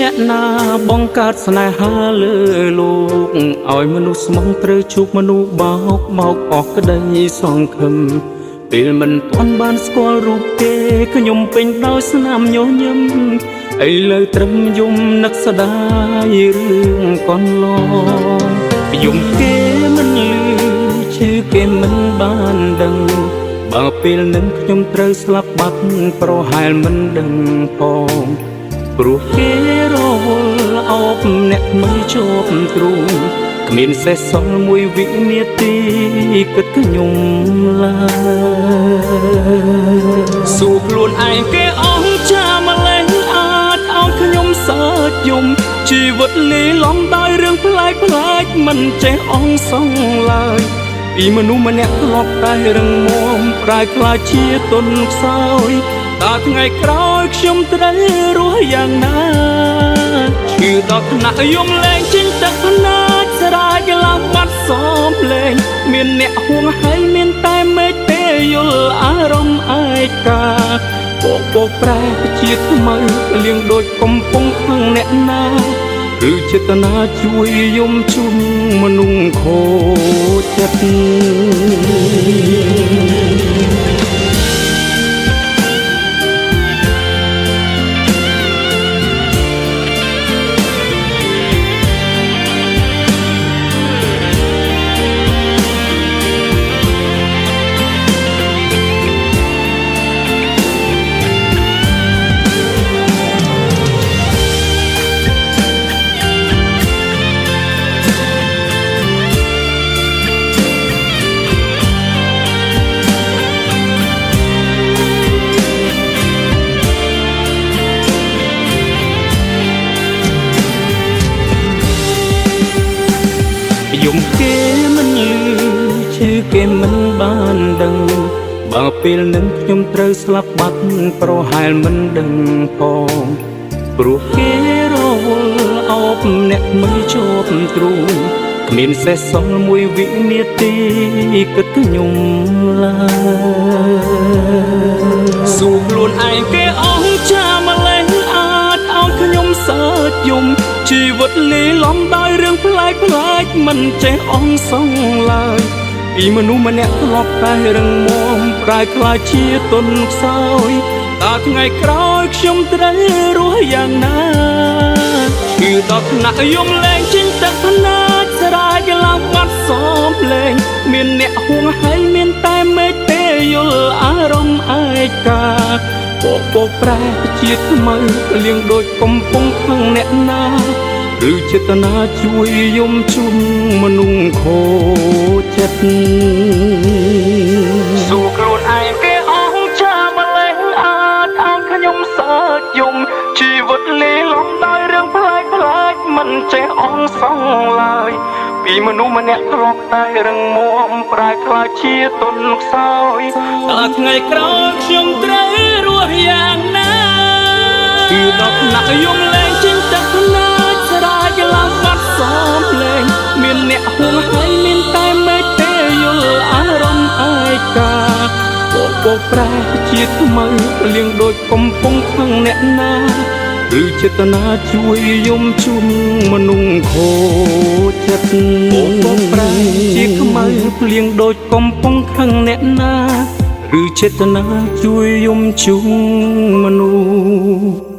អ្នកណាបង្កើតស្នេហាលើលោកឲ្យមនុស្សស្មងត្រូវជួបមនុស្សបោកអស់ក្តីសង្ឃឹមពេលមិនទាន់បានស្គាល់រូបគេខ្ញុំពេញដោយស្នាមញញឹមឥឡូវត្រឹមយំនឹកស្ដាយរឿងកន្លងយំគេមិនលឺឈឺគេមិនបានដឹងបើពេលនឹងខ្ញុំត្រូវស្លាប់បាត់ប្រហែលមិនដឹងផងព្រោះគេរវល់អោបអ្នកមិនជាប់ទ្រូងគ្មានសេះសល់មួយវិនាទីគិតខ្ញុំឡើយសួរខ្លួនឯងគេអស់ចាម្លេះអាចឲ្យខ្ញុំសើចយំជីវិតលាយឡំដោយរឿងប្លែកមិនចេះអង្សងឡើយពីមនុស្សម្នាក់ធ្លាប់តែរឹងមាំប្រែក្លាយជាទន់ខ្សោយតើថ្ងៃក្រោយខ្ញុំត្រូវរស់យ៉ាងណាឈឺដល់ថ្នាក់យំលែងចេញទឹកភ្នែកស្រាយឡើងបាត់សំលែងមានអ្នកហួងហើយមានតែមេឃទេយល់អារម្មណ៍ឯកាបោកប្រែជាថ្មីលៀងដូចកំពុងខឹងអ្នកណាឬចេតនាជួយយំជុំមនុស្សខូចចិត្តយំគេមិនលឺឈឺគេមិនបានដឹងបើពេលនឹងខ្ញុំត្រូវស្លាប់បាត់ប្រហែលមិនដឹងផងព្រោះគេរវល់អោបអ្នកមិនជាប់ទ្រូងគ្មានសេះសល់មួយវិនាទីគិតខ្ញុំឡើយសួរខ្លួនឯងគេអស់ចាម្លេះអាចឲ្យខ្ញុំសើចយំជីវិតលាយឡំដោយរឿងប្លែកមិនចេះអង្សងឡើយពីមនុស្សម្នាក់ធ្លាប់តែរឹងមាំប្រែក្លាយជាទន់ខ្សោយតើថ្ងៃក្រោយខ្ញុំត្រូវរស់យ៉ាងណាគឺដល់ថ្នាក់យំលែងចេញទឹកភ្នែកស្រាយឡើងបាត់សំលែងមានអ្នកហួងហើយមានតែមេឃទេយល់អារម្មណ៍ឯកាបោកប្រែជាថ្មីលៀងដូចកំពុងខឹងអ្នកណាឬចេតនាជួយយំជុំមនុស្សខូចចិត្តសួរខ្លួនឯងគេអស់ចាម្លេះអាចឲ្យខ្ញុំសើចយំជីវិតលាយឡំដោយរឿងប្លែកមិនចេះអង្សងឡើយពីមនុស្សម្នាក់ធ្លាប់តែរឹងមាំប្រែក្លាយជាទន់ខ្សោយតើថ្ងៃក្រោយខ្ញុំត្រូវរស់យ៉ាងណាគឺដល់ថ្នាក់យំលែងចេញទឹកភ្នែកស្រាយឡើងបាត់សំលែងមានអ្នកហួងហើយមានតែមេឃទេយល់អារម្មណ៍ឯកាបោកប្រែជាថ្មីលៀងដូចកំពុងខឹងអ្នកណាឬចេតនាជួយយំជុំមនុស្សខូចចិត្តបោកប្រែជាខ្មៅភ្លៀងដូចកំពុងខឹងអ្នកណាឬចេតនាជួយយំជុំមនុស្ស